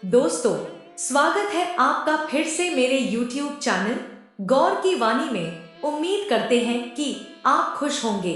दोस्तों, स्वागत है आपका फिर से मेरे YouTube चैनल गौर की वाणी में। उम्मीद करते हैं कि आप खुश होंगे।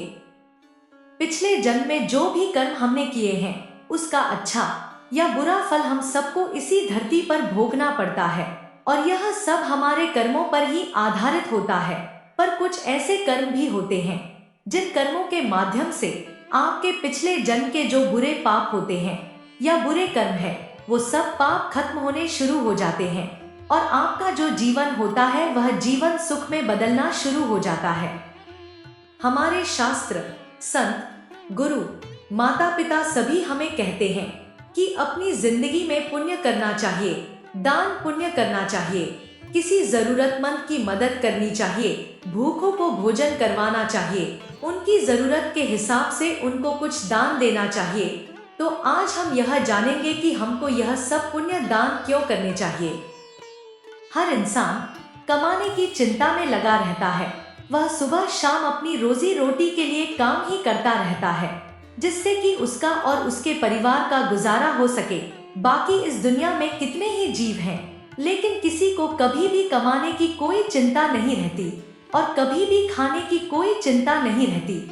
पिछले जन्म में जो भी कर्म हमने किए हैं उसका अच्छा या बुरा फल हम सबको इसी धरती पर भोगना पड़ता है और यह सब हमारे कर्मों पर ही आधारित होता है। पर कुछ ऐसे कर्म भी होते हैं जिन कर्मों के माध्यम से आपके पिछले जन्म के जो बुरे पाप होते हैं या बुरे कर्म है वो सब पाप खत्म होने शुरू हो जाते हैं और आपका जो जीवन होता है वह जीवन सुख में बदलना शुरू हो जाता है। हमारे शास्त्र, संत, गुरु, माता पिता सभी हमें कहते हैं कि अपनी जिंदगी में पुण्य करना चाहिए, दान पुण्य करना चाहिए, किसी जरूरतमंद की मदद करनी चाहिए, भूखों को भोजन करवाना चाहिए, उनकी जरूरत के हिसाब से उनको कुछ दान देना चाहिए। तो आज हम यह जानेंगे कि हमको यह सब पुण्य दान क्यों करने चाहिए। हर इंसान कमाने की चिंता में लगा रहता है। वह सुबह शाम अपनी रोजी रोटी के लिए काम ही करता रहता है जिससे कि उसका और उसके परिवार का गुजारा हो सके। बाकी इस दुनिया में कितने ही जीव हैं, लेकिन किसी को कभी भी कमाने की कोई चिंता नहीं रहती और कभी भी खाने की कोई चिंता नहीं रहती,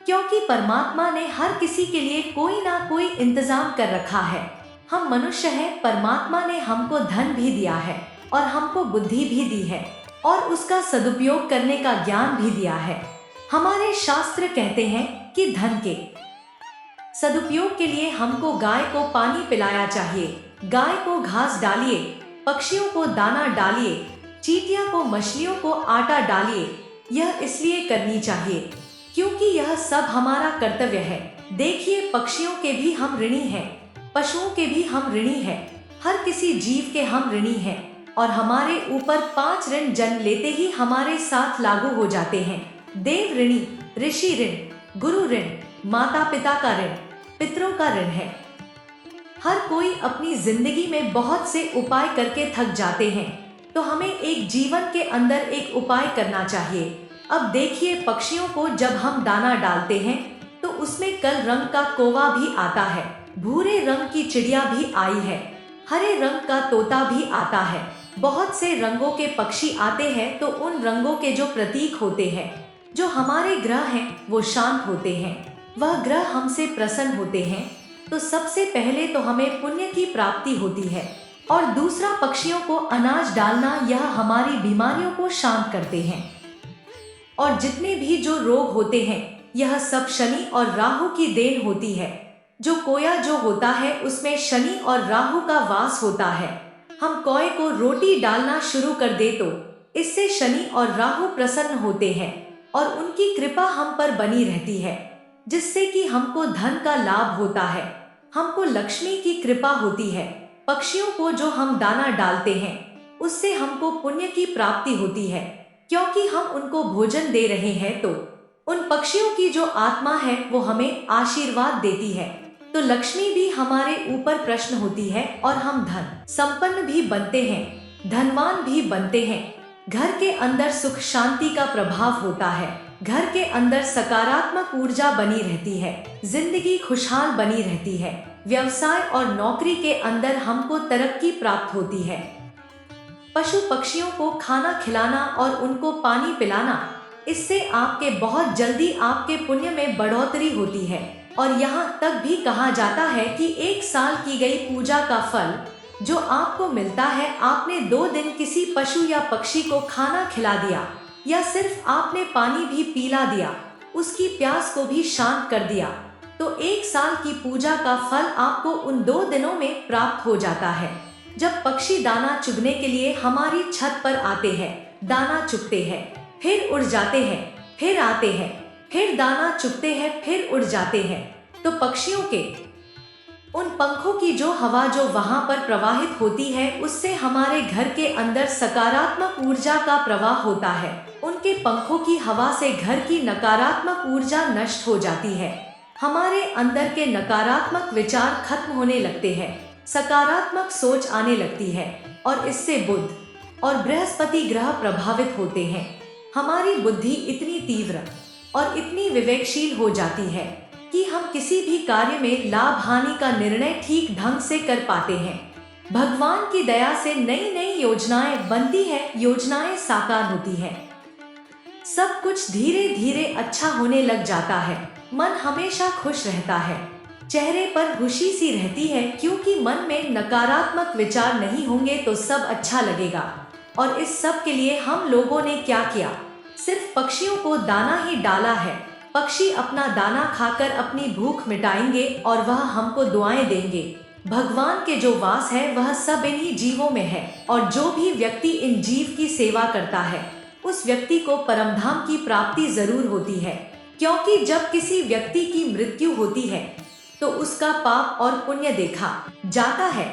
क्योंकि परमात्मा ने हर किसी के लिए कोई ना कोई इंतजाम कर रखा है। हम मनुष्य हैं, परमात्मा ने हमको धन भी दिया है और हमको बुद्धि भी दी है और उसका सदुपयोग करने का ज्ञान भी दिया है। हमारे शास्त्र कहते हैं कि धन के सदुपयोग के लिए हमको गाय को पानी पिलाया चाहिए, गाय को घास डालिए, पक्षियों को दाना डालिए, चींटियों को मछलियों को आटा डालिए। यह इसलिए करनी चाहिए क्योंकि यह सब हमारा कर्तव्य है। देखिए, पक्षियों के भी हम ऋणी हैं, पशुओं के भी हम ऋणी हैं, हर किसी जीव के हम ऋणी हैं और हमारे ऊपर 5 ऋण जन्म लेते ही हमारे साथ लागू हो जाते हैं। देव ऋणी, ऋषि ऋण, गुरु ऋण, माता पिता का ऋण, पितरों का ऋण है। हर कोई अपनी जिंदगी में बहुत से उपाय करके थक जाते हैं, तो हमें एक जीवन के अंदर एक उपाय करना चाहिए। अब देखिए, पक्षियों को जब हम दाना डालते हैं तो उसमें कल रंग का कौवा भी आता है, भूरे रंग की चिड़िया भी आई है, हरे रंग का तोता भी आता है, बहुत से रंगों के पक्षी आते हैं। तो उन रंगों के जो प्रतीक होते हैं, जो हमारे ग्रह हैं, वो शांत होते हैं, वह ग्रह हमसे प्रसन्न होते हैं। तो सबसे पहले तो हमें पुण्य की प्राप्ति होती है और दूसरा, पक्षियों को अनाज डालना, यह हमारी बीमारियों को शांत करते हैं। और जितने भी जो रोग होते हैं यह सब शनि और राहु की देन होती है। जो कोया जो होता है उसमें शनि और राहु का वास होता है। हम कोए को रोटी डालना शुरू कर दे तो इससे शनि और राहु प्रसन्न होते हैं और उनकी कृपा हम पर बनी रहती है, जिससे कि हमको धन का लाभ होता है, हमको लक्ष्मी की कृपा होती है। पक्षियों को जो हम दाना डालते हैं उससे हमको पुण्य की प्राप्ति होती है, क्योंकि हम उनको भोजन दे रहे हैं। तो उन पक्षियों की जो आत्मा है वो हमें आशीर्वाद देती है, तो लक्ष्मी भी हमारे ऊपर प्रसन्न होती है और हम धन संपन्न भी बनते हैं, धनवान भी बनते हैं। घर के अंदर सुख शांति का प्रभाव होता है, घर के अंदर सकारात्मक ऊर्जा बनी रहती है, जिंदगी खुशहाल बनी रहती है, व्यवसाय और नौकरी के अंदर हमको तरक्की प्राप्त होती है। पशु पक्षियों को खाना खिलाना और उनको पानी पिलाना, इससे आपके बहुत जल्दी आपके पुण्य में बढ़ोतरी होती है। और यहाँ तक भी कहा जाता है कि 1 साल की गई पूजा का फल जो आपको मिलता है, आपने 2 दिन किसी पशु या पक्षी को खाना खिला दिया या सिर्फ आपने पानी भी पिला दिया, उसकी प्यास को भी शांत कर दिया, तो 1 साल की पूजा का फल आपको उन 2 दिनों में प्राप्त हो जाता है। जब पक्षी दाना चुगने के लिए हमारी छत पर आते हैं, दाना चुगते हैं, फिर उड़ जाते हैं, फिर आते हैं, फिर दाना चुगते हैं, फिर उड़ जाते हैं, तो पक्षियों के उन पंखों की जो हवा जो वहां पर प्रवाहित होती है उससे हमारे घर के अंदर सकारात्मक ऊर्जा का प्रवाह होता है। उनके पंखों की हवा से घर की नकारात्मक ऊर्जा नष्ट हो जाती है, हमारे अंदर के नकारात्मक विचार खत्म होने लगते हैं, सकारात्मक सोच आने लगती है और इससे बुध और बृहस्पति ग्रह प्रभावित होते हैं। हमारी बुद्धि इतनी तीव्र और इतनी विवेकशील हो जाती है कि हम किसी भी कार्य में लाभ हानि का निर्णय ठीक ढंग से कर पाते हैं। भगवान की दया से नई नई योजनाएं बनती है, योजनाएं साकार होती है। सब कुछ धीरे धीरे अच्छा होने लग जाता है। मन हमेशा खुश रहता है, चेहरे पर खुशी सी रहती है, क्योंकि मन में नकारात्मक विचार नहीं होंगे तो सब अच्छा लगेगा। और इस सब के लिए हम लोगों ने क्या किया? सिर्फ पक्षियों को दाना ही डाला है। पक्षी अपना दाना खाकर अपनी भूख मिटाएंगे और वह हमको दुआएं देंगे। भगवान के जो वास है वह सब इन्हीं जीवों में है, और जो भी व्यक्ति इन जीव की सेवा करता है उस व्यक्ति को परमधाम की प्राप्ति जरूर होती है। क्योंकि जब किसी व्यक्ति की मृत्यु होती है तो उसका पाप और पुण्य देखा जाता है।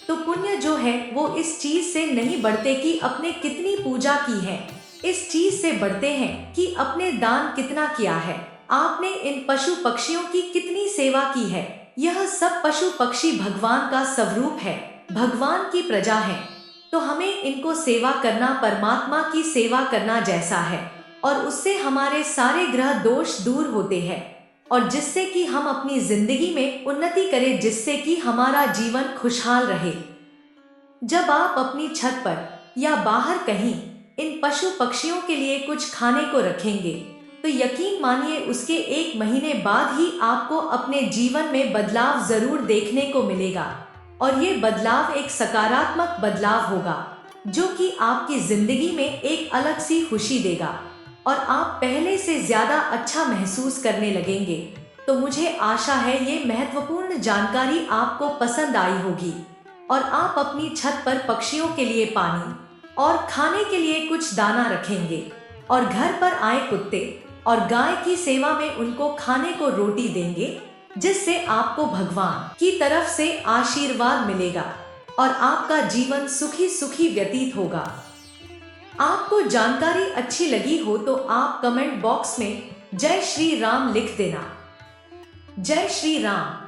तो पुण्य जो है वो इस चीज से नहीं बढ़ते कि अपने कितनी पूजा की है, इस चीज से बढ़ते हैं कि अपने दान कितना किया है, आपने इन पशु पक्षियों की कितनी सेवा की है। यह सब पशु पक्षी भगवान का स्वरूप है, भगवान की प्रजा है। तो हमें इनको सेवा करना परमात्मा की सेवा करना जैसा है, और उससे हमारे सारे ग्रह दोष दूर होते हैं, और जिससे कि हम अपनी जिंदगी में उन्नति करें, जिससे कि हमारा जीवन खुशहाल रहे। जब आप अपनी छत पर या बाहर कहीं इन पशु पक्षियों के लिए कुछ खाने को रखेंगे तो यकीन मानिए उसके 1 महीने बाद ही आपको अपने जीवन में बदलाव जरूर देखने को मिलेगा। और ये बदलाव एक सकारात्मक बदलाव होगा जो कि आपकी जिंदगी में एक अलग सी खुशी देगा, और आप पहले से ज्यादा अच्छा महसूस करने लगेंगे। तो मुझे आशा है ये महत्वपूर्ण जानकारी आपको पसंद आई होगी, और आप अपनी छत पर पक्षियों के लिए पानी और खाने के लिए कुछ दाना रखेंगे, और घर पर आए कुत्ते और गाय की सेवा में उनको खाने को रोटी देंगे, जिससे आपको भगवान की तरफ से आशीर्वाद मिलेगा और आपका जीवन सुखी सुखी व्यतीत होगा। आपको जानकारी अच्छी लगी हो तो आप कमेंट बॉक्स में जय श्री राम लिख देना। जय श्री राम।